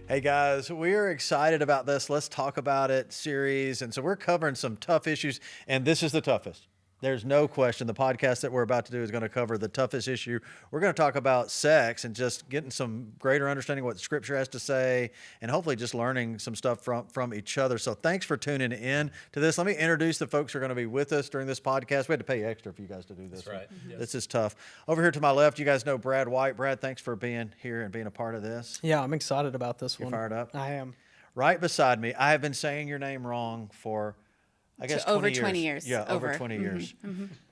Hey guys, we are excited about this Let's Talk About It series. And so we're covering some tough issues, and this is the toughest. There's no question. The podcast that we're about to do is going to cover the toughest issue. We're going to talk about sex and just getting some greater understanding of what Scripture has to say, and hopefully just learning some stuff from each other. So thanks for tuning in to this. Let me introduce the folks who are going to be with us during this podcast. We had to pay extra for you guys to do this. That's right. Mm-hmm. Yes. This is tough. Over here to my left, you guys know Brad White. Brad, thanks for being here and being a part of this. Yeah, I'm excited about this You're one. fired up? I am. Right beside me, I have been saying your name wrong for, I guess, 20 over years. 20 years. Yeah, over 20 Mm-hmm. years.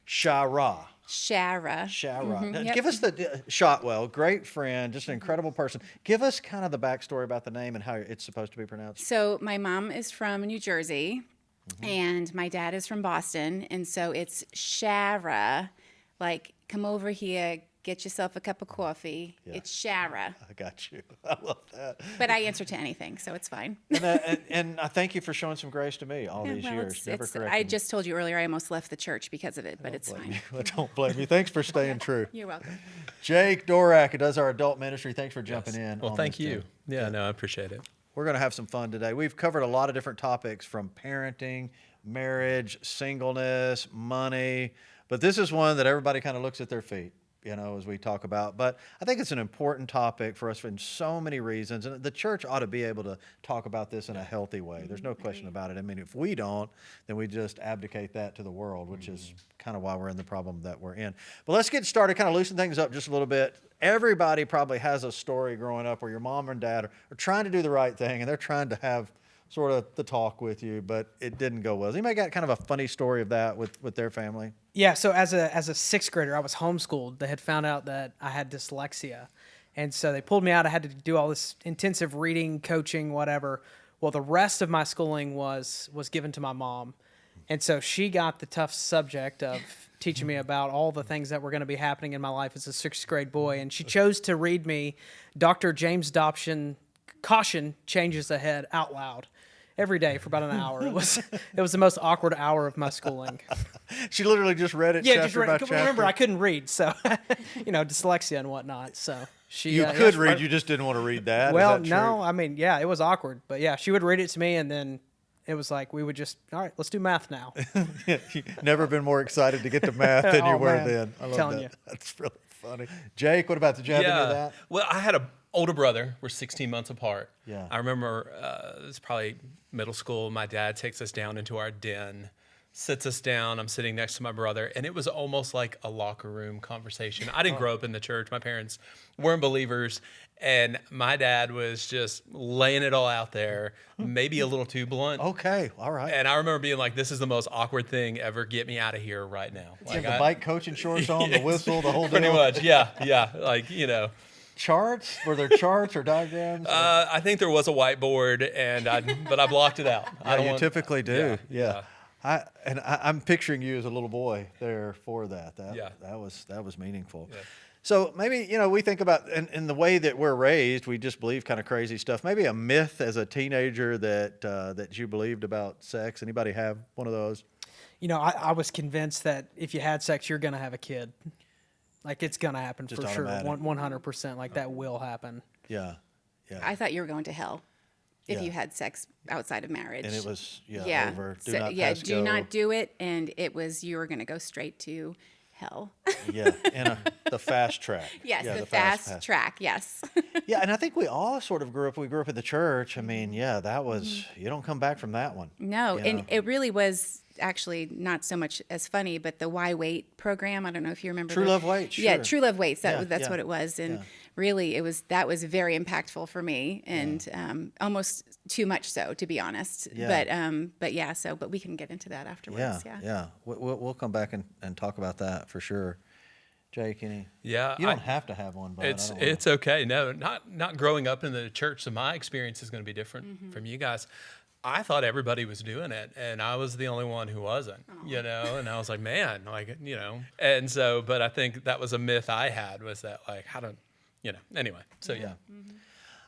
Shara. Shara. Now, Yep. give us the Shotwell, great friend, just an incredible person. Give us kind of the backstory about the name and how it's supposed to be pronounced. So my mom is from New Jersey, and my dad is from Boston, and so it's Shara. Like, come over here, get yourself a cup of coffee. Yeah. It's Shara. I got you. I love that. But I answer to anything, so it's fine. And I thank you for showing some grace to me all these Well, years. Never I corrected me. just told you earlier I almost left the church because of it, but it's Blame fine. you. I don't blame you. Thanks for staying true. You're welcome. Jake Dorak, who does our adult ministry, thanks for jumping in. Well, on thank this, you. too. Yeah, no, I appreciate it. We're going to have some fun today. We've covered a lot of different topics from parenting, marriage, singleness, money, but this is one that everybody kind of looks at their feet, as we talk about. But I think it's an important topic for us for so many reasons, and the church ought to be able to talk about this in a healthy way. There's no question about it. I mean, if we don't, then we just abdicate that to the world, which is kind of why we're in the problem that we're in. But let's get started, kind of loosen things up just a little bit. Everybody probably has a story growing up where your mom and dad are trying to do the right thing, and they're trying to have sort of the talk with you, but it didn't go well. Has anybody got kind of a funny story of that with their family? Yeah, so as a sixth grader, I was homeschooled. They had found out that I had dyslexia. And so they pulled me out. I had to do all this intensive reading, coaching, whatever. Well, the rest of my schooling was given to my mom. And so she got the tough subject of teaching me about all the things that were going to be happening in my life as a sixth grade boy. And she chose to read me Dr. James Dobson, Caution Changes Ahead out loud every day for about an hour. It was the most awkward hour of my schooling. She literally just read it chapter by chapter. Remember, I couldn't read, so dyslexia and whatnot. So she You could read, you just didn't want to read that. Well, Is that no, true? I mean, yeah, it was awkward, but yeah, she would read it to me, and then it was like we would just, all right, let's do math now. You've never been more excited to get to math than you Oh, were man. then. I love Telling that. you. That's really funny. Jake, what about, did you have any of that? Well, I had an older brother. We're 16 months apart. Yeah. I remember it's probably middle school. My dad takes us down into our den, sits us down. I'm sitting next to my brother, and it was almost like a locker room conversation. I didn't grow up in the church. My parents weren't believers, and my dad was just laying it all out there, maybe a little too blunt. Okay, all right. And I remember being like, this is the most awkward thing ever. Get me out of here right now. You have the bike coaching shorts on, the whistle, the whole deal. Pretty much, yeah. Like, Charts? Were there charts or diagrams? I think there was a whiteboard, but I blocked it out. I don't you want- typically do. Yeah. I'm picturing you as a little boy there for that. Yeah. That was meaningful. Yeah. So maybe, we think about in the way that we're raised, we just believe kind of crazy stuff. Maybe a myth as a teenager that you believed about sex. Anybody have one of those? I was convinced that if you had sex, you're going to have a kid. Like, it's going to happen Just for sure. automatic. 100%. Like, that will happen. Yeah. I thought you were going to hell if Yeah. you had sex outside of marriage. And it was yeah. over. Do So, not yeah, pass do go. not do it, and you were going to go straight to hell. Yeah, and the fast track. Yes, Yeah, the fast track. Yes. Yeah, and I think we all sort of grew up in the church. I mean, yeah, that was, you don't come back from that one. No, You and know? it really was actually not so much as funny, but the Why Wait program. I don't know if you remember. True Love Waits, Yeah, sure. True Love Waits. Yeah, That's yeah, what it was, and yeah. really, that was very impactful for me, and almost too much so, to be honest. Yeah. But we can get into that afterwards. Yeah. We'll come back and talk about that for sure. Jake, Yeah, you don't have to have one, but it's okay. No, not growing up in the church, so my experience is going to be different from you guys. I thought everybody was doing it, and I was the only one who wasn't, and I was like, man, and so, but I think that was a myth I had, was that, like, how don't, anyway, so yeah.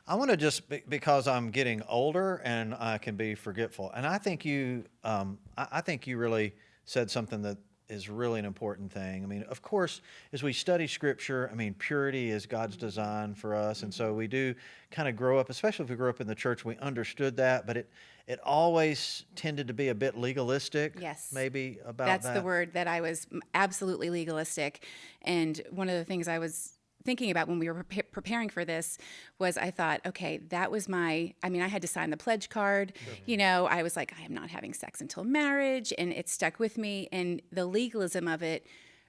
I want to just, because I'm getting older and I can be forgetful, and I think you really said something that is really an important thing. I mean, of course, as we study Scripture, I mean, purity is God's design for us, and so we do kind of grow up, especially if we grew up in the church, we understood that, but it always tended to be a bit legalistic. Yes. Maybe about That's that. the word that I was absolutely legalistic. And one of the things I was thinking about when we were preparing for this was I thought, okay, that was I had to sign the pledge card. You know, I was like, I am not having sex until marriage. And it stuck with me. And the legalism of it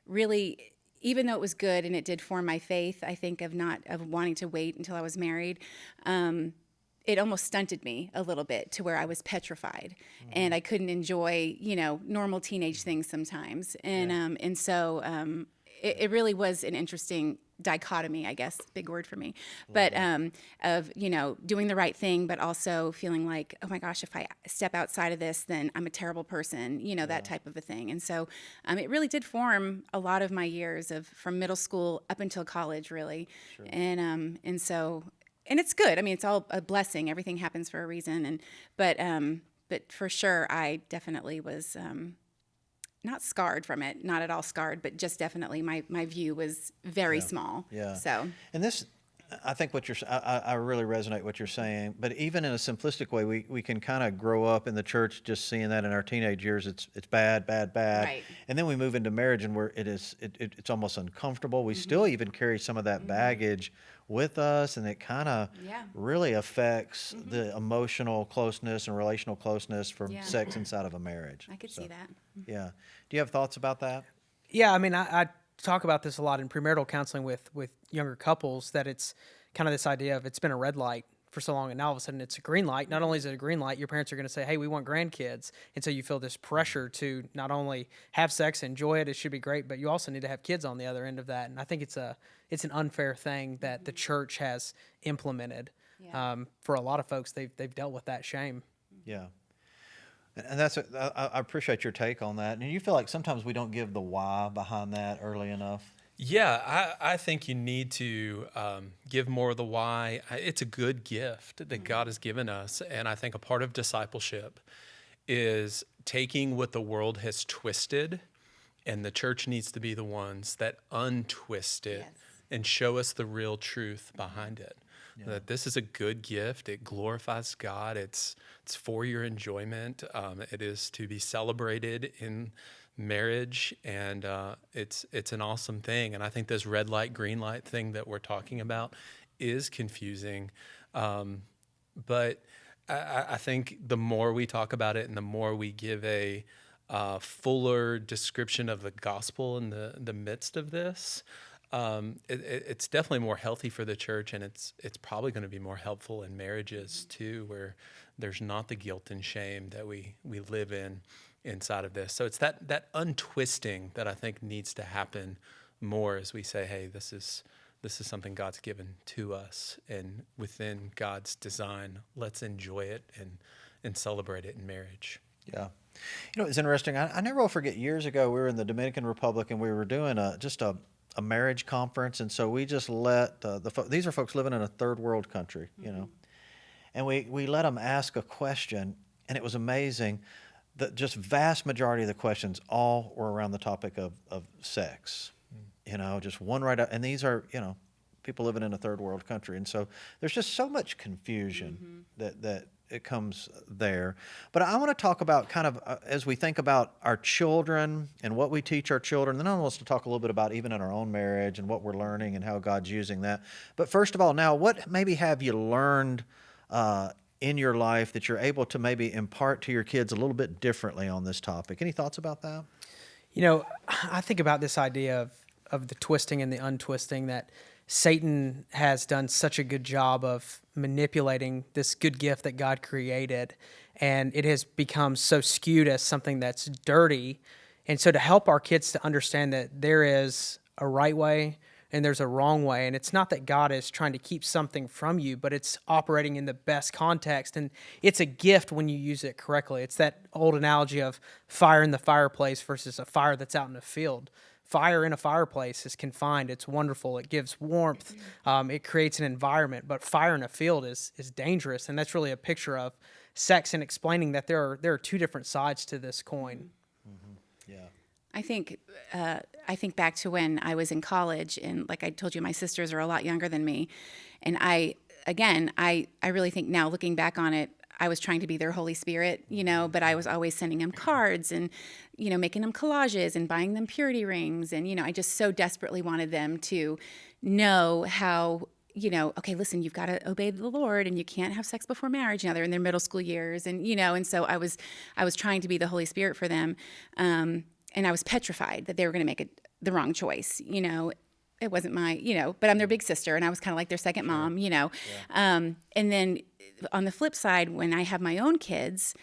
really, even though it was good and it did form my faith, I think of wanting to wait until I was married, it almost stunted me a little bit to where I was petrified and I couldn't enjoy, normal teenage things sometimes. And so it really was an interesting dichotomy, I guess, big word for me, but of, doing the right thing, but also feeling like, oh my gosh, if I step outside of this, then I'm a terrible person, that type of a thing. And so it really did form a lot of my years from middle school up until college, really. Sure. And so, and it's good. I mean, it's all a blessing. Everything happens for a reason. But for sure, I definitely was not scarred from it, not at all scarred, but just definitely my view was very small. Yeah. So. And this, I think I really resonate what you're saying, but even in a simplistic way, we can kind of grow up in the church just seeing that in our teenage years, it's bad. Right. And then we move into marriage and where it's almost uncomfortable. We still even carry some of that baggage with us, and it kind of really affects the emotional closeness and relational closeness for sex inside of a marriage. I could see that. Yeah. Do you have thoughts about that? Yeah, I mean, I talk about this a lot in premarital counseling with younger couples, that it's kind of this idea of it's been a red light for so long and now all of a sudden it's a green light. Not only is it a green light, your parents are going to say, hey, we want grandkids. And so you feel this pressure to not only have sex, enjoy it should be great, but you also need to have kids on the other end of that. And I think it's an unfair thing that the church has implemented. For a lot of folks, they've dealt with that shame. Yeah. And I appreciate your take on that. And you feel like sometimes we don't give the why behind that early enough? Yeah, I think you need to give more of the why. It's a good gift that God has given us. And I think a part of discipleship is taking what the world has twisted, and the church needs to be the ones that untwist it and show us the real truth behind it. That this is a good gift. It glorifies God. It's for your enjoyment. It is to be celebrated in marriage, and it's an awesome thing. And I think this red light, green light thing that we're talking about is confusing. But I think the more we talk about it and the more we give a fuller description of the gospel in the midst of this, it's definitely more healthy for the church, and it's probably going to be more helpful in marriages too, where there's not the guilt and shame that we live inside of this. So it's that untwisting that I think needs to happen more as we say, hey, this is something God's given to us, and within God's design, let's enjoy it and celebrate it in marriage. Yeah. It's interesting. I never will forget, years ago, we were in the Dominican Republic and we were doing just a marriage conference. And so we just let these are folks living in a third world country, and we let them ask a question, and it was amazing. The just vast majority of the questions all were around the topic of sex, just one right out. And these are, people living in a third world country. And so there's just so much confusion that it comes there. But I want to talk about kind of as we think about our children and what we teach our children, then I want us to talk a little bit about even in our own marriage and what we're learning and how God's using that. But first of all, now, what maybe have you learned in your life that you're able to maybe impart to your kids a little bit differently on this topic? Any thoughts about that? I think about this idea of the twisting and the untwisting, that Satan has done such a good job of manipulating this good gift that God created, and it has become so skewed as something that's dirty. And so to help our kids to understand that there is a right way and there's a wrong way, and it's not that God is trying to keep something from you, but it's operating in the best context, and it's a gift when you use it correctly. It's that old analogy of fire in the fireplace versus a fire that's out in the field. Fire in a fireplace is confined. It's wonderful. It gives warmth. It creates an environment. But fire in a field is dangerous, and that's really a picture of sex and explaining that there are two different sides to this coin. Yeah. I think back to when I was in college, and like I told you, my sisters are a lot younger than me, and I really think now, looking back on it, I was trying to be their Holy Spirit, but I was always sending them cards and, making them collages and buying them purity rings. And, I just so desperately wanted them to know how, okay, listen, you've got to obey the Lord and you can't have sex before marriage. They're in their middle school years. And, and so I was trying to be the Holy Spirit for them. And I was petrified that they were going to make the wrong choice, It wasn't but I'm their big sister, and I was kind of like their second mom, Yeah. And then on the flip side, when I have my own kids,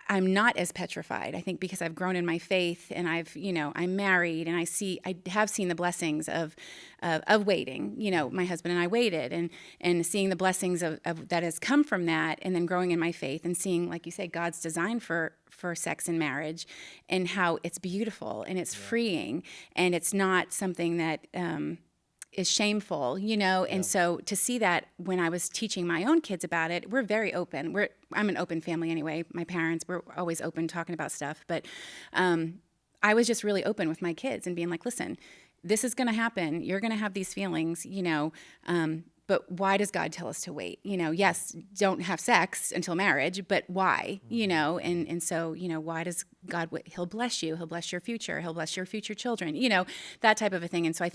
I'm not as petrified. I think because I've grown in my faith, and I'm married, and I have seen the blessings of waiting. My husband and I waited, and seeing the blessings of that has come from that, and then growing in my faith and seeing, like you say, God's design for sex and marriage, and how it's beautiful and it's freeing, and it's not something that is shameful, And so to see that when I was teaching my own kids about it, we're very open. I'm an open family anyway. My parents were always open talking about stuff, but I was just really open with my kids and being like, listen, this is going to happen. You're going to have these feelings, but why does God tell us to wait? Yes, don't have sex until marriage, but why? And so, why does God, he'll bless you. He'll bless your future. He'll bless your future children, that type of a thing. And so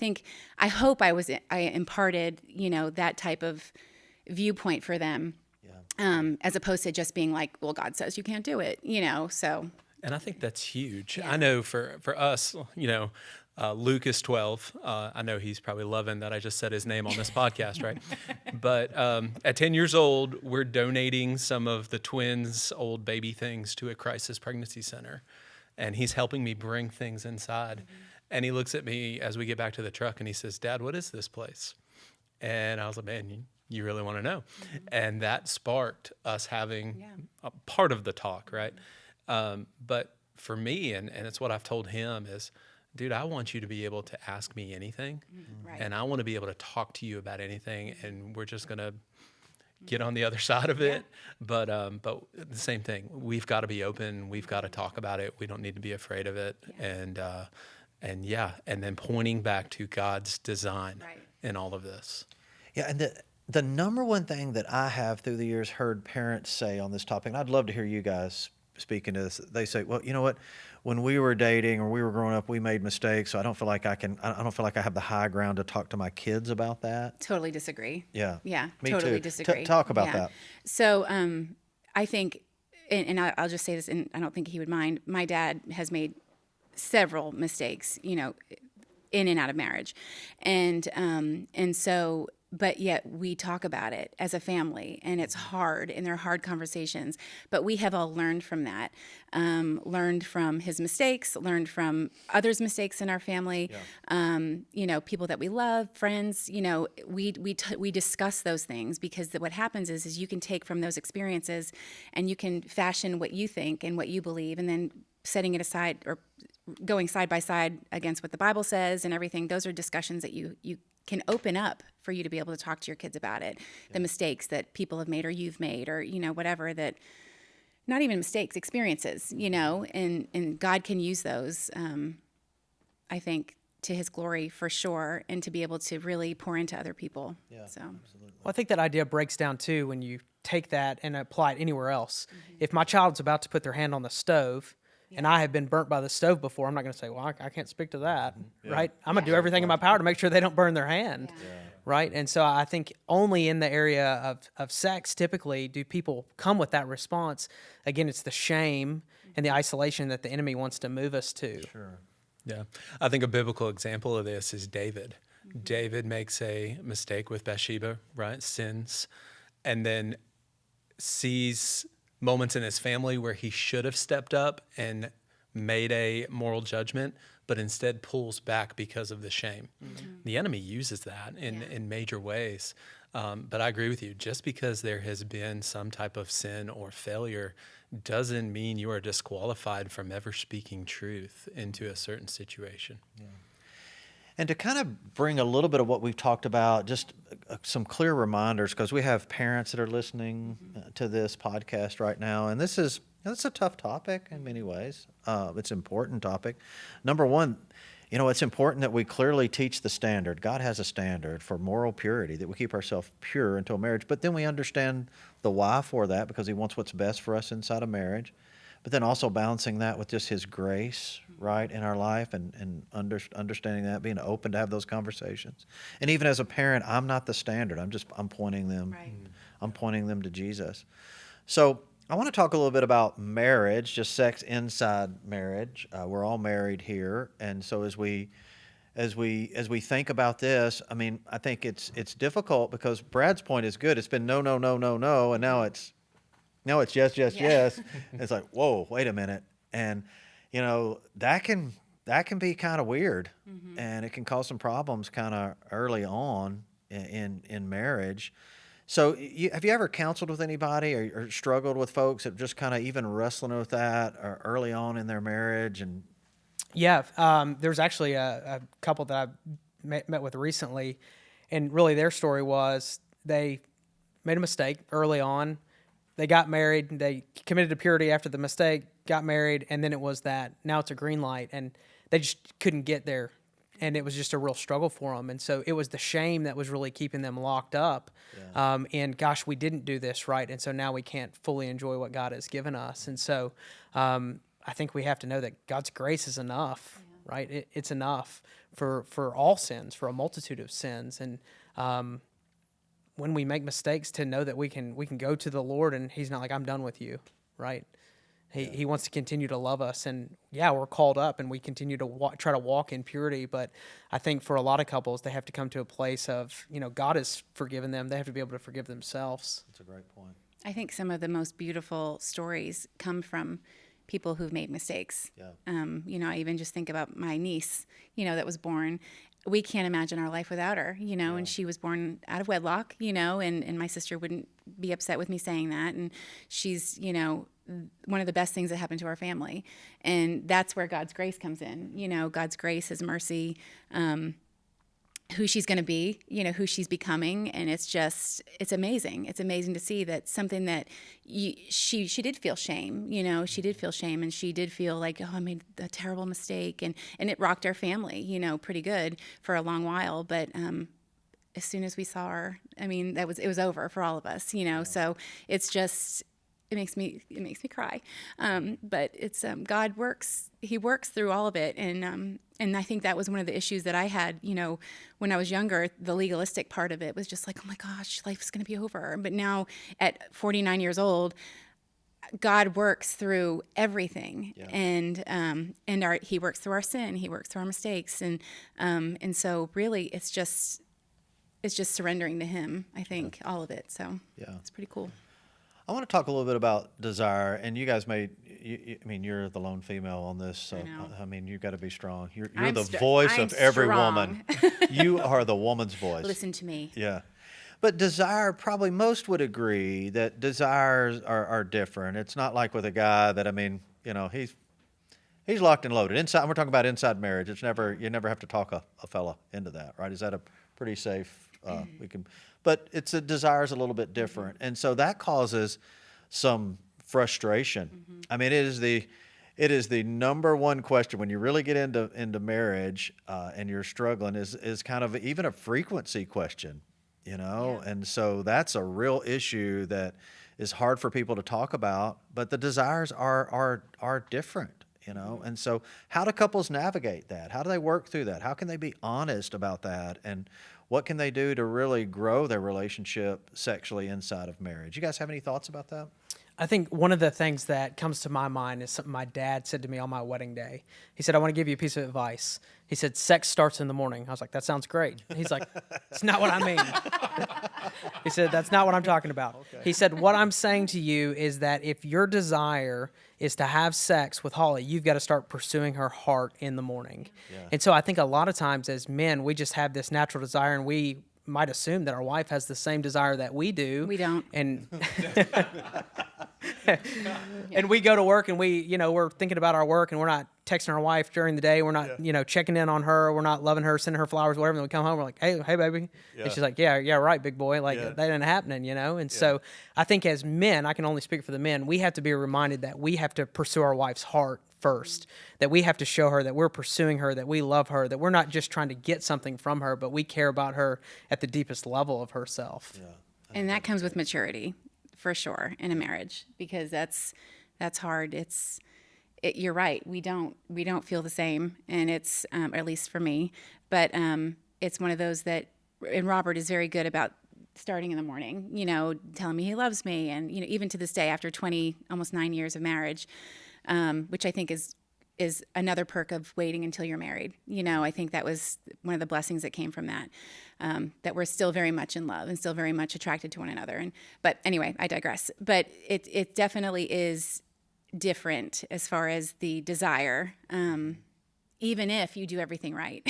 I hope I imparted, that type of viewpoint for them, as opposed to just being like, well, God says you can't do it, so. And I think that's huge. Yeah. I know for us, Luke is 12. I know he's probably loving that I just said his name on this podcast, right? But at 10 years old, we're donating some of the twins' old baby things to a crisis pregnancy center. And he's helping me bring things inside. Mm-hmm. And he looks at me as we get back to the truck and he says, Dad, what is this place? And I was like, man, you really want to know? Mm-hmm. And that sparked us having a part of the talk, right? But for me, and it's what I've told him is, dude, I want you to be able to ask me anything, right. And I want to be able to talk to you about anything, and we're just going to get on the other side of it. But the same thing, we've got to be open. We've got to talk about it. We don't need to be afraid of it. Yeah. And then pointing back to God's design in all of this. Yeah, and the number one thing that I have through the years heard parents say on this topic, and I'd love to hear you guys speaking to this, they say, well, you know what? When we were dating or we were growing up, we made mistakes. So I don't feel like I have the high ground to talk to my kids about that. Totally disagree. Yeah. Yeah. Me totally too. disagree. Talk about that. So I think, and I'll just say this, and I don't think he would mind. My dad has made several mistakes, in and out of marriage, and so. But yet we talk about it as a family, and it's hard, and they're hard conversations. But we have all learned from that, learned from his mistakes, learned from others' mistakes in our family. Yeah. People that we love, friends. We discuss those things, because what happens is you can take from those experiences, and you can fashion what you think and what you believe, and then setting it aside or going side by side against what the Bible says and everything. Those are discussions that you can open up for you to be able to talk to your kids about it. The mistakes that people have made or you've made, or, whatever, that not even mistakes, experiences, and God can use those, I think, to his glory for sure, and to be able to really pour into other people. Yeah, so. Absolutely. Well, I think that idea breaks down too when you take that and apply it anywhere else. Mm-hmm. If my child's about to put their hand on the stove, and I have been burnt by the stove before, I'm not going to say, well, I can't speak to that, right? I'm going to do everything in my power to make sure they don't burn their hand, right? And so I think only in the area of sex, typically, do people come with that response. Again, it's the shame and the isolation that the enemy wants to move us to. Sure. Yeah. I think a biblical example of this is David. Mm-hmm. David makes a mistake with Bathsheba, right? Sins, and then sees moments in his family where he should have stepped up and made a moral judgment, but instead pulls back because of the shame. Mm-hmm. The enemy uses that in major ways. But I agree with you. Just because there has been some type of sin or failure doesn't mean you are disqualified from ever speaking truth into a certain situation. Yeah. And to kind of bring a little bit of what we've talked about, just some clear reminders, because we have parents that are listening to this podcast right now, and it's a tough topic in many ways. It's an important topic. Number one, it's important that we clearly teach the standard. God has a standard for moral purity, that we keep ourselves pure until marriage, but then we understand the why for that, because he wants what's best for us inside of marriage. But then also balancing that with just his grace, right, in our life, and understanding that, being open to have those conversations. And even as a parent, I'm not the standard. I'm pointing them. Right. I'm pointing them to Jesus. So I want to talk a little bit about marriage, just sex inside marriage. We're all married here, and so as we think about this, I mean, I think it's difficult, because Brad's point is good. It's been no, no, no, no, no, and now it's yes, yes, Yeah. yes. It's like, whoa, wait a minute, and that can be kind of weird, and it can cause some problems kind of early on in marriage. So have you ever counseled with anybody or struggled with folks that just kind of even wrestling with that or early on in their marriage? And Yeah, there's actually a couple that I met with recently, and really their story was they made a mistake early on. They got married, they committed to purity after the mistake, got married, and then it was that now it's a green light, and they just couldn't get there, and it was just a real struggle for them. And so it was the shame that was really keeping them locked up. And gosh, we didn't do this right, and so now we can't fully enjoy what God has given us. And so I think we have to know that God's grace is enough, right? It's enough for all sins, for a multitude of sins. And when we make mistakes, to know that we can go to the Lord, and he's not like, I'm done with you, right? He wants to continue to love us, and we're called up, and we continue to try to walk in purity. But I think for a lot of couples, they have to come to a place of, God has forgiven them. They have to be able to forgive themselves. that's a great point. I think some of the most beautiful stories come from people who've made mistakes. Yeah. I even just think about my niece, that was born. We can't imagine our life without her, and she was born out of wedlock, and my sister wouldn't be upset with me saying that. And she's, one of the best things that happened to our family. And that's where God's grace comes in, God's grace, his mercy, who she's going to be, who she's becoming. And it's amazing. It's amazing to see that something that she did feel shame, she did feel shame, and she did feel like, oh, I made a terrible mistake. And it rocked our family, pretty good for a long while. But as soon as we saw her, I mean, it was over for all of us, so it's just, it makes me cry. But it's, God works, he works through all of it. And I think that was one of the issues that I had, when I was younger. The legalistic part of it was just like, oh my gosh, life's going to be over. But now at 49 years old, God works through everything. Yeah. And he works through our sin. He works through our mistakes. And so really it's just surrendering to him, I think, all of it. So it's pretty cool. I want to talk a little bit about desire, and you guys you're the lone female on this, so I know. You've got to be strong. You're I'm the st- voice I'm of every strong. woman. You are the woman's voice. Listen to me. Yeah. But desire, probably most would agree that desires are different. It's not like with a guy that, he's locked and loaded. Inside, we're talking about inside marriage. You never have to talk a fella into that, right? Is that a pretty safe, but the desire is a little bit different. And so that causes some frustration. I mean, it is the number one question when you really get into marriage and you're struggling is kind of even a frequency question, and so that's a real issue that is hard for people to talk about, but the desires are different. And so how do couples navigate that? How do they work through that? How can they be honest about that? And what can they do to really grow their relationship sexually inside of marriage? You guys have any thoughts about that? I think one of the things that comes to my mind is something my dad said to me on my wedding day. He said, I want to give you a piece of advice. He said, sex starts in the morning. I was like, that sounds great. He's like, it's not what I mean. He said, that's not what I'm talking about. Okay. He said, what I'm saying to you is that if your desire is to have sex with Holly, you've got to start pursuing her heart in the morning. Yeah. And so I think a lot of times as men, we just have this natural desire, and we might assume that our wife has the same desire that we do. We don't. And And we go to work and we're thinking about our work and we're not texting our wife during the day. We're not, checking in on her. We're not loving her, sending her flowers, whatever. And we come home, we're like, hey, baby. And she's like, yeah, right, big boy. Like that ain't happening, And so I think as men, I can only speak for the men, we have to be reminded that we have to pursue our wife's heart first, that we have to show her that we're pursuing her, that we love her, that we're not just trying to get something from her, but we care about her at the deepest level of herself. Yeah. And that comes with maturity, for sure, in a marriage, because that's hard. You're right. We don't feel the same, and it's or at least for me. But it's one of those that, and Robert is very good about starting in the morning. Telling me he loves me, and even to this day, after almost 9 years of marriage, which I think is another perk of waiting until you're married. I think that was one of the blessings that came from that. That we're still very much in love and still very much attracted to one another. But anyway, I digress. But it definitely is different as far as the desire, even if you do everything right.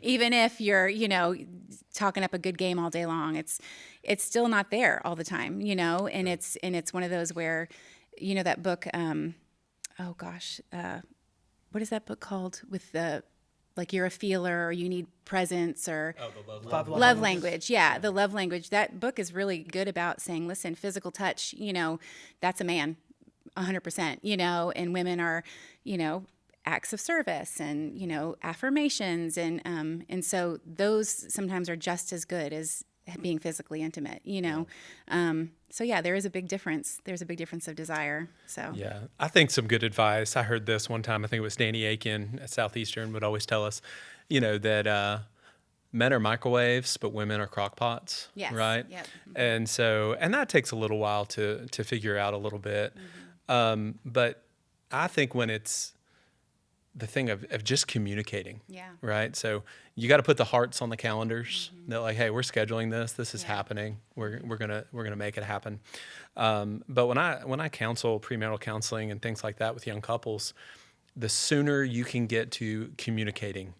Even if you're, talking up a good game all day long, it's still not there all the time, and it's one of those where, that book, what is that book called with the, like, you're a feeler or you need presence or the love language. Yeah, the love language. That book is really good about saying, listen, physical touch, that's a man 100%, and women are, acts of service and, affirmations. And so those sometimes are just as good as being physically intimate, So yeah, there is a big difference. There's a big difference of desire. So Yeah, I think some good advice. I heard this one time. I think it was Danny Aiken at Southeastern would always tell us, that men are microwaves, but women are crock pots. Yes. Right. Yep. And that takes a little while to figure out a little bit. But I think when it's the thing of just communicating. Yeah. Right. So you got to put the hearts on the calendars. That like, hey, we're scheduling this. This is happening. We're gonna make it happen. But when I counsel premarital counseling and things like that with young couples, the sooner you can get to communicating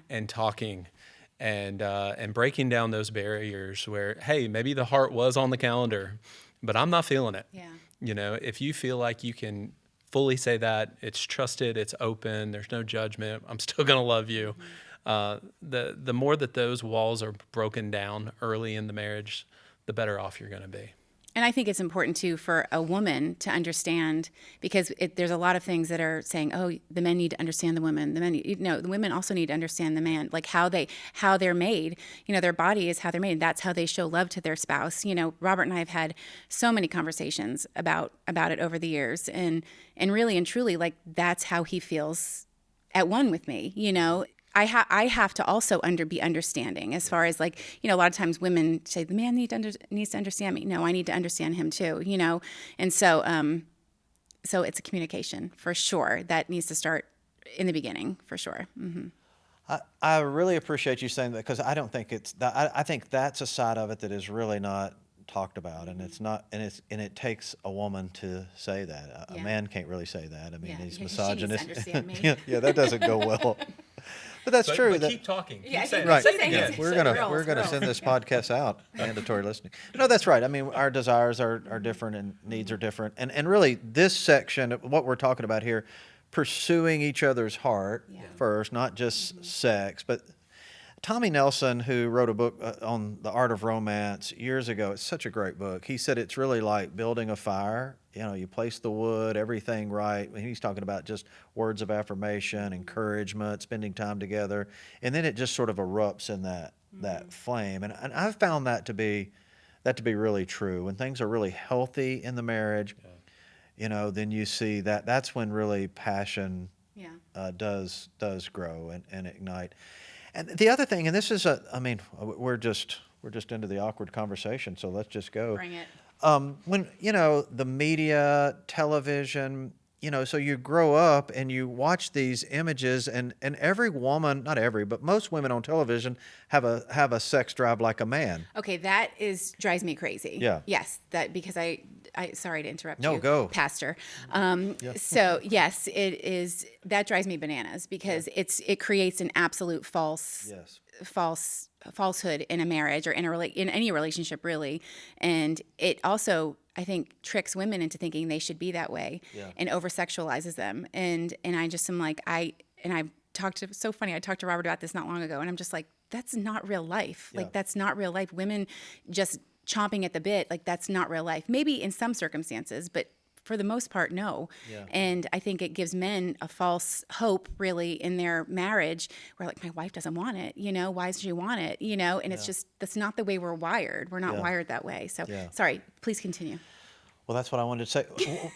and talking and breaking down those barriers where, hey, maybe the heart was on the calendar, but I'm not feeling it. Yeah. If you feel like you can fully say that, it's trusted, it's open, there's no judgment, I'm still going to love you. The more that those walls are broken down early in the marriage, the better off you're going to be. And I think it's important too for a woman to understand, because there's a lot of things that are saying, oh, the men need to understand the women. The women also need to understand the man, like how they're made. Their body is how they're made. That's how they show love to their spouse. Robert and I have had so many conversations about it over the years, and really and truly, like, that's how he feels at one with me. I have to also be understanding, as far as, like, a lot of times women say the man needs to understand me. No, I need to understand him too, And so so it's a communication for sure that needs to start in the beginning, for sure. Mm-hmm. I really appreciate you saying that, because I don't think I think that's a side of it that is really not talked about, and it's not, and it takes a woman to say that. A man can't really say that. I mean, he's misogynist. She needs to understand me. yeah, that doesn't go well. But that's true. But keep talking. Yeah, Keep saying Right. Say it saying again. it. We're gonna send this podcast out, mandatory listening. No, that's right. I mean, our desires are different and needs are different, and really this section, what we're talking about here, pursuing each other's heart first, not just sex. But Tommy Nelson, who wrote a book on the art of romance years ago, it's such a great book. He said it's really like building a fire. You place the wood, everything right. He's talking about just words of affirmation, encouragement, spending time together, and then it just sort of erupts in that flame. And I've found that to be really true. When things are really healthy in the marriage, then you see that's when really passion does grow and ignite. And the other thing, and this is we're just into the awkward conversation, so let's just go. Bring it. When, the media, television, so you grow up and you watch these images, and every woman, not every, but most women on television have a sex drive like a man. Okay, that drives me crazy. Yeah. Yes, because I sorry to interrupt you. No, go. Pastor. So yes, it is. That drives me bananas, because it creates an absolute false falsehood in a marriage or in any relationship really, and it also, I think, tricks women into thinking they should be that way, and over sexualizes them. And I just am like, I talked to Robert about this not long ago, and I'm just like, that's not real life. Like, that's not real life. Women just chomping at the bit, like, that's not real life. Maybe in some circumstances, but for the most part, no. And I think it gives men a false hope, really, in their marriage, where, like, my wife doesn't want it, why does she want it, and it's just, that's not the way we're wired. We're not wired that way. So, sorry, please continue. Well, that's what I wanted to say.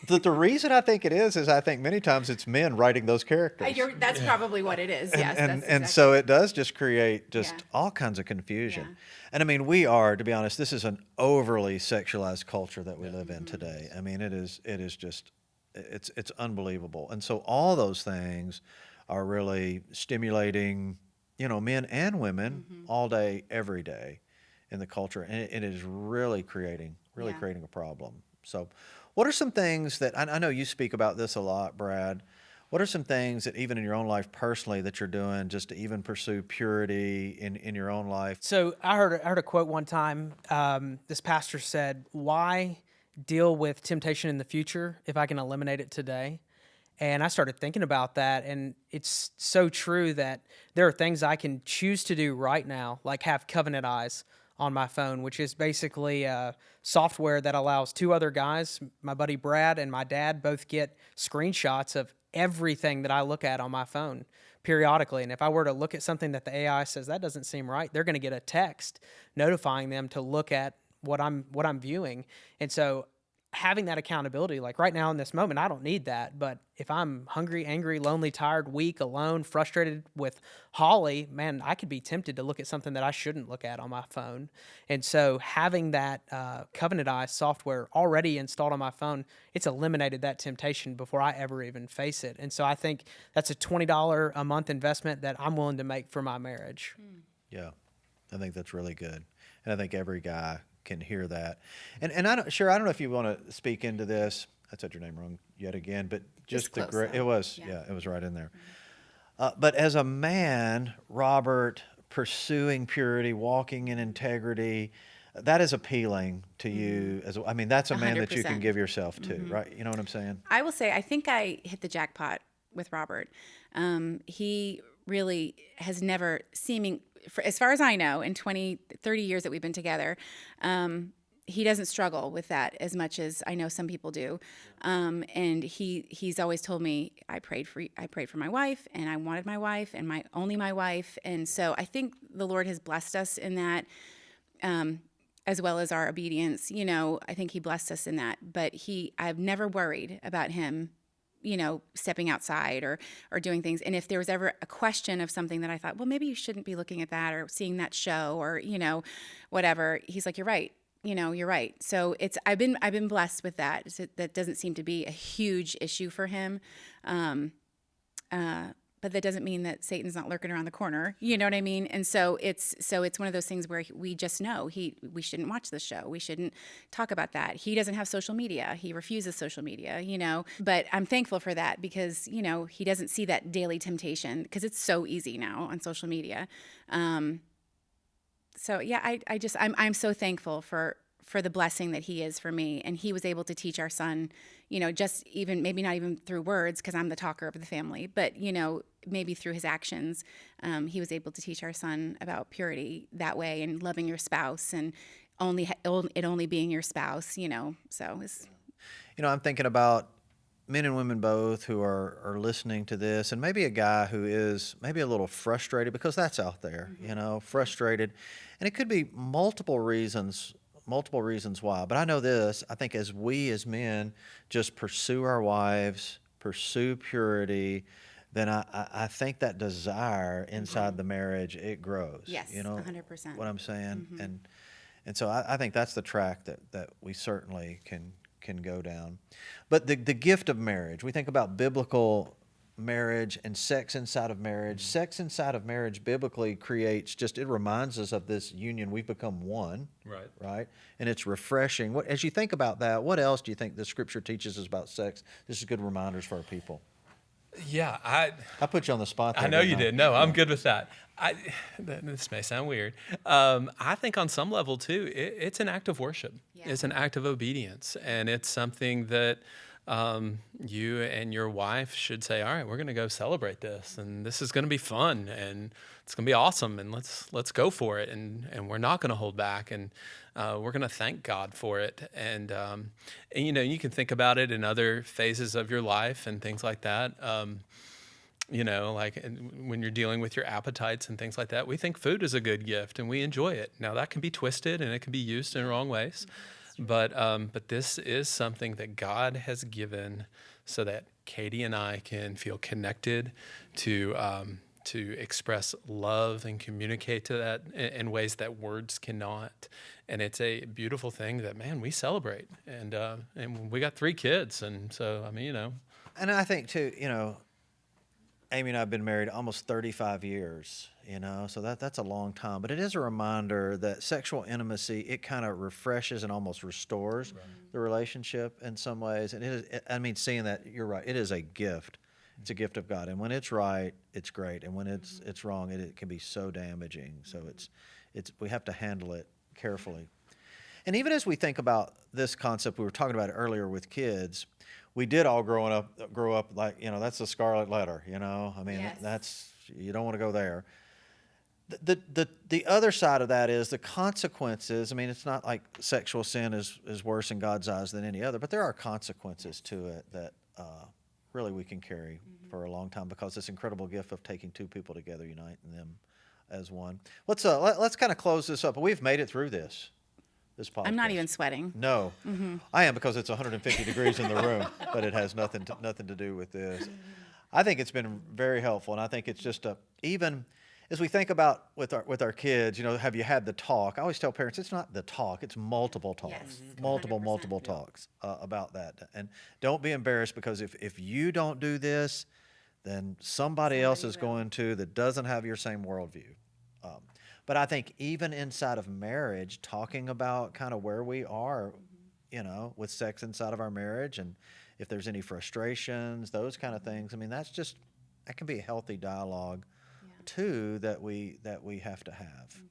The reason I think it is I think many times it's men writing those characters. That's probably what it is. Yes. And so it does just create all kinds of confusion. Yeah. And I mean, we are, to be honest, this is an overly sexualized culture that we live in today. I mean, it is just, it's unbelievable. And so all those things are really stimulating, men and women all day, every day in the culture. And it is really creating a problem. So what are some things that, I know you speak about this a lot, Brad. What are some things that even in your own life personally that you're doing just to even pursue purity in your own life? So I heard a quote one time. This pastor said, "Why deal with temptation in the future if I can eliminate it today?" And I started thinking about that, and it's so true that there are things I can choose to do right now, like have Covenant Eyes on my phone, which is basically software that allows two other guys, my buddy Brad and my dad, both get screenshots of everything that I look at on my phone periodically. And if I were to look at something that the AI says that doesn't seem right, they're going to get a text notifying them to look at what I'm viewing. And so having that accountability, like right now in this moment, I don't need that. But if I'm hungry, angry, lonely, tired, weak, alone, frustrated with Holly, man, I could be tempted to look at something that I shouldn't look at on my phone. And so having that Covenant Eyes software already installed on my phone, it's eliminated that temptation before I ever even face it. And so I think that's a $20 a month investment that I'm willing to make for my marriage. Yeah, I think that's really good. And I think every guy can hear that. And I don't know if you want to speak into this. I said your name wrong yet again, but just the great, it was, it was right in there. But as a man, Robert, pursuing purity, walking in integrity, that is appealing to you. I mean, that's a man that you can 100%. give yourself to, right? You know what I'm saying? I will say, I think I hit the jackpot with Robert. He really has never as far as I know, in 20, 30 years that we've been together, he doesn't struggle with that as much as I know some people do. And he's always told me, I prayed for my wife, and I wanted my wife, and only my wife. And so I think the Lord has blessed us in that, as well as our obedience. I think he blessed us in that. But I've never worried about him stepping outside or doing things. And if there was ever a question of something that I thought, well, maybe you shouldn't be looking at that or seeing that show or, whatever, he's like, you're right. You're right. So I've been blessed with that. That doesn't seem to be a huge issue for him. But that doesn't mean that Satan's not lurking around the corner. You know what I mean? And so it's one of those things where we just know we shouldn't watch this show. We shouldn't talk about that. He doesn't have social media. He refuses social media, But I'm thankful for that because, he doesn't see that daily temptation because it's so easy now on social media. So yeah, I'm so thankful for the blessing that he is for me. And he was able to teach our son, just even, maybe not even through words, because I'm the talker of the family, but, maybe through his actions, he was able to teach our son about purity that way and loving your spouse and only being your spouse, so it's. I'm thinking about men and women both who are listening to this, and maybe a guy who is maybe a little frustrated because that's out there, frustrated. And it could be multiple reasons why. But I know this, I think as we as men just pursue our wives, pursue purity, then I think that desire inside the marriage, it grows. Yes, 100%. What I'm saying? And so I think that's the track that we certainly can go down. But the gift of marriage, we think about biblical marriage and sex inside of marriage. Sex inside of marriage biblically it reminds us of this union. We've become one. Right? And it's refreshing. As you think about that, what else do you think the scripture teaches us about sex? This is good reminders for our people. Yeah, I put you on the spot there. I know you didn't did. No, I'm good with that. This may sound weird. I think on some level too, it's an act of worship. Yeah. It's an act of obedience, and it's something that you and your wife should say, "All right, we're going to go celebrate this, and this is going to be fun, and it's going to be awesome, and let's go for it, and we're not going to hold back, and we're going to thank God for it." And you know, you can think about it in other phases of your life and things like that. You know, like when you're dealing with your appetites and things like that, we think food is a good gift and we enjoy it. Now that can be twisted and it can be used in wrong ways, but this is something that God has given so that Katie and I can feel connected to express love and communicate to that in ways that words cannot. And it's a beautiful thing that, man, we celebrate. And we got 3 kids, and so I mean, you know. And I think too, you know, Amy and I have been married almost 35 years, you know, so that's a long time. But it is a reminder that sexual intimacy, it kind of refreshes and almost restores the relationship in some ways. And I mean, seeing that, you're right, it is a gift. It's a gift of God. And when it's right, it's great. And when it's wrong, it can be so damaging. So we have to handle it carefully. And even as we think about this concept, we were talking about it earlier with kids, we did all grow up like, you know, that's the scarlet letter, you know. I mean, Yes. you don't want to go there. The other side of that is the consequences. I mean, it's not like sexual sin is worse in God's eyes than any other, but there are consequences to it that really we can carry for a long time, because this incredible gift of taking 2 people together, uniting them as one. Let's kind of close this up. We've made it through this podcast. I'm not even sweating. No, I am, because it's 150 degrees in the room, but it has nothing to do with this. I think it's been very helpful, and I think it's just even as we think about with our kids, you know, have you had the talk? I always tell parents, it's not the talk, it's multiple talks, Yes, multiple 100%. talks about that, and don't be embarrassed, because if you don't do this, then somebody else is going to that doesn't have your same worldview. But I think even inside of marriage, talking about kind of where we are, you know, with sex inside of our marriage, and if there's any frustrations, those kind of things. I mean, that can be a healthy dialogue too that we have to have.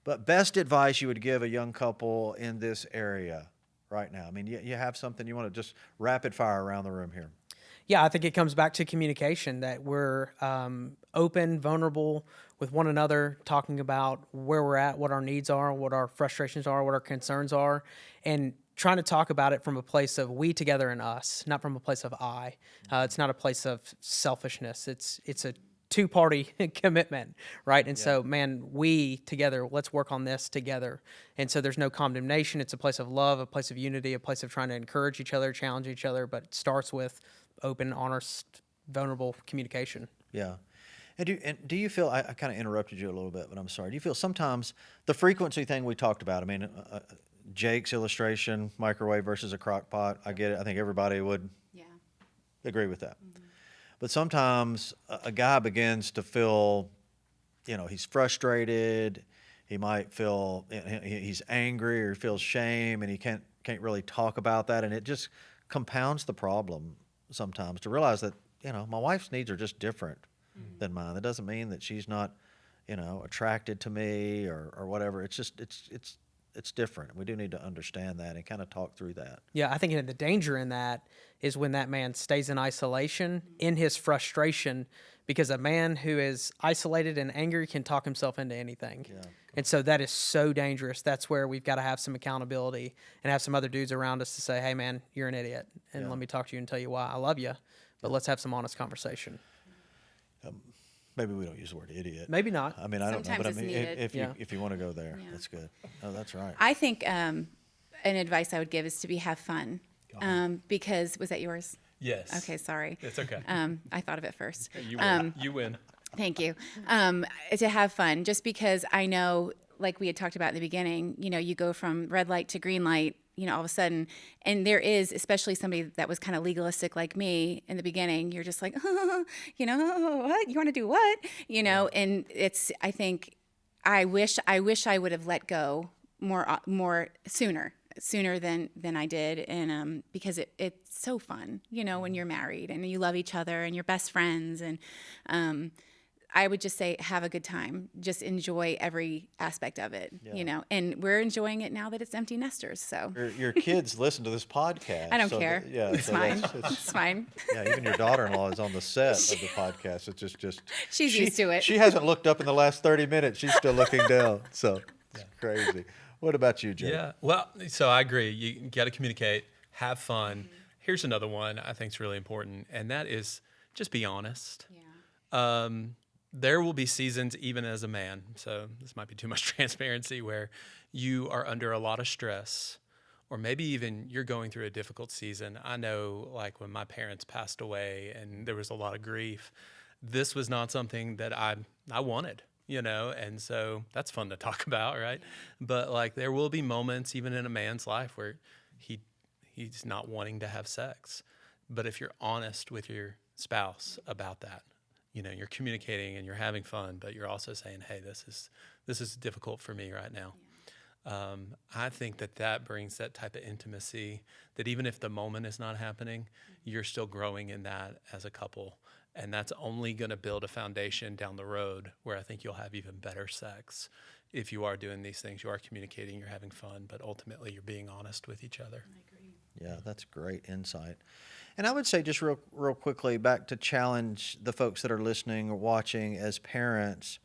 But best advice you would give a young couple in this area right now? I mean, you have something you want to just rapid fire around the room here. Yeah, I think it comes back to communication, that we're open, vulnerable with one another, talking about where we're at, what our needs are, what our frustrations are, what our concerns are, and trying to talk about it from a place of we together and us, not from a place of I. It's not a place of selfishness. It's a 2-party commitment, right? And so, man, we together, let's work on this together. And so there's no condemnation. It's a place of love, a place of unity, a place of trying to encourage each other, challenge each other, but it starts with open, honest, vulnerable communication. Yeah. And do you feel, I kind of interrupted you a little bit, but I'm sorry. Do you feel sometimes the frequency thing we talked about, I mean, Jake's illustration, microwave versus a crock pot, I get it. I think everybody would agree with that. But sometimes a guy begins to feel, you know, he's frustrated. He might feel he's angry or feels shame, and he can't really talk about that. And it just compounds the problem sometimes to realize that, you know, my wife's needs are just different than mine. That doesn't mean that she's not, you know, attracted to me or whatever. It's just, it's different. We do need to understand that and kind of talk through that. Yeah, I think the danger in that is when that man stays in isolation in his frustration, because a man who is isolated and angry can talk himself into anything. Yeah. And so that is so dangerous. That's where we've got to have some accountability and have some other dudes around us to say, hey, man, you're an idiot. And let me talk to you and tell you why I love you. But let's have some honest conversation. Maybe we don't use the word idiot. Maybe not. I mean, I don't know, but I Sometimes mean, it's needed. if you want to go there, that's good. Oh, that's right. I think an advice I would give is to have fun. Because, was that yours? Yes. Okay, sorry. It's okay. I thought of it first. You win. You win. Thank you. To have fun, just because I know, like we had talked about in the beginning, you know, you go from red light to green light, you know, all of a sudden, and there is, especially somebody that was kind of legalistic like me in the beginning, you're just like, you know, what? You want to do what? You know, and I think, I wish I would have let go more sooner. sooner than I did, and because it's so fun, when you're married and you love each other and you're best friends, and I would just say have a good time. Just enjoy every aspect of it, And we're enjoying it now that it's empty nesters. So Your kids listen to this podcast. I don't so care. Yeah, It's so fine. that's- It's fine. yeah, even your daughter-in-law is on the set of the podcast. It's just She's used to it. She hasn't looked up in the last 30 minutes. She's still looking down. So it's crazy. What about you, Jay? Yeah. Well, so I agree. You got to communicate, have fun. Here's another one I think is really important, and that is just be honest. Yeah. There will be seasons, even as a man, so this might be too much transparency, where you are under a lot of stress, or maybe even you're going through a difficult season. I know, like when my parents passed away and there was a lot of grief, this was not something that I wanted, and so that's fun to talk about, right? But like there will be moments, even in a man's life, where he's not wanting to have sex. But if you're honest with your spouse about that, you're communicating and you're having fun, but you're also saying, hey, this is difficult for me right now. I think that brings that type of intimacy that even if the moment is not happening, you're still growing in that as a couple. And that's only going to build a foundation down the road where I think you'll have even better sex if you are doing these things. You are communicating, you're having fun, but ultimately you're being honest with each other. I agree. Yeah, that's great insight. And I would say just real quickly back to challenge the folks that are listening or watching as parents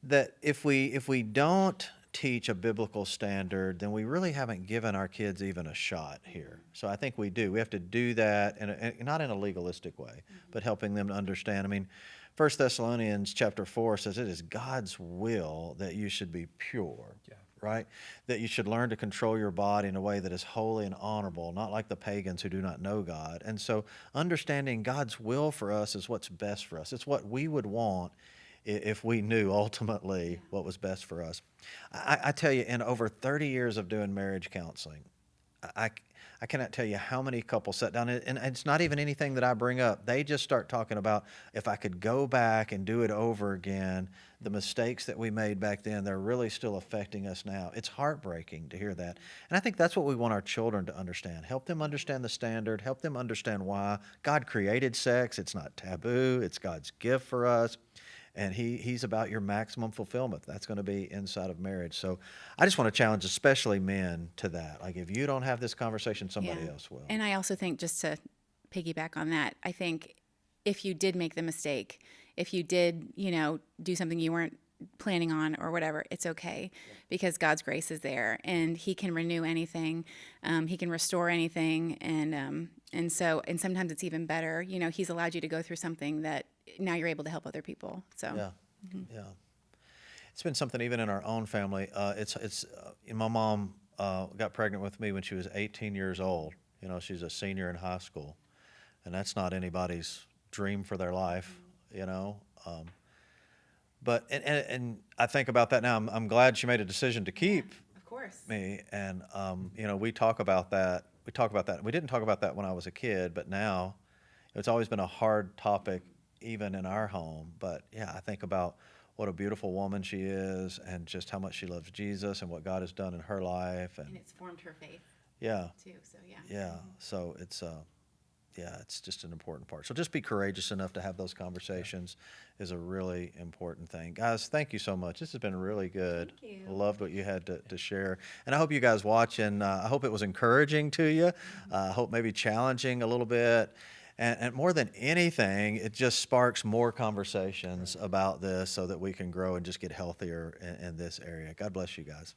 that if we don't teach a biblical standard, then we really haven't given our kids even a shot here. So I think we do. We have to do that, not in a legalistic way, but helping them to understand. I mean, 1 Thessalonians chapter 4 says it is God's will that you should be pure. Yeah. Right? That you should learn to control your body in a way that is holy and honorable, not like the pagans who do not know God. And so understanding God's will for us is what's best for us. It's what we would want if we knew ultimately what was best for us. I tell you, in over 30 years of doing marriage counseling, I cannot tell you how many couples sat down, and it's not even anything that I bring up. They just start talking about, if I could go back and do it over again, the mistakes that we made back then, they're really still affecting us now. It's heartbreaking to hear that. And I think that's what we want our children to understand. Help them understand the standard, help them understand why God created sex. It's not taboo, it's God's gift for us. And he's about your maximum fulfillment. That's going to be inside of marriage. So I just want to challenge especially men to that. Like if you don't have this conversation, somebody else will. And I also think, just to piggyback on that, I think if you did make the mistake, if you did, do something you weren't planning on or whatever, it's okay, because God's grace is there and he can renew anything. He can restore anything. And sometimes it's even better, he's allowed you to go through something that now you're able to help other people. So Yeah. It's been something even in our own family. My mom got pregnant with me when she was 18 years old. She's a senior in high school, and that's not anybody's dream for their life, But I think about that now. I'm glad she made a decision to keep of course. me, and we talk about that. We didn't talk about that when I was a kid, but now it's always been a hard topic, even in our home. But yeah, I think about what a beautiful woman she is, and just how much she loves Jesus and what God has done in her life, And it's formed her faith yeah, too. So yeah. So it's just an important part. So just be courageous enough to have those conversations is a really important thing. Guys, thank you so much. This has been really good. Thank you. I loved what you had to share. And I hope you guys watching, I hope it was encouraging to you. I hope maybe challenging a little bit. And more than anything, it just sparks more conversations about this so that we can grow and just get healthier in this area. God bless you guys.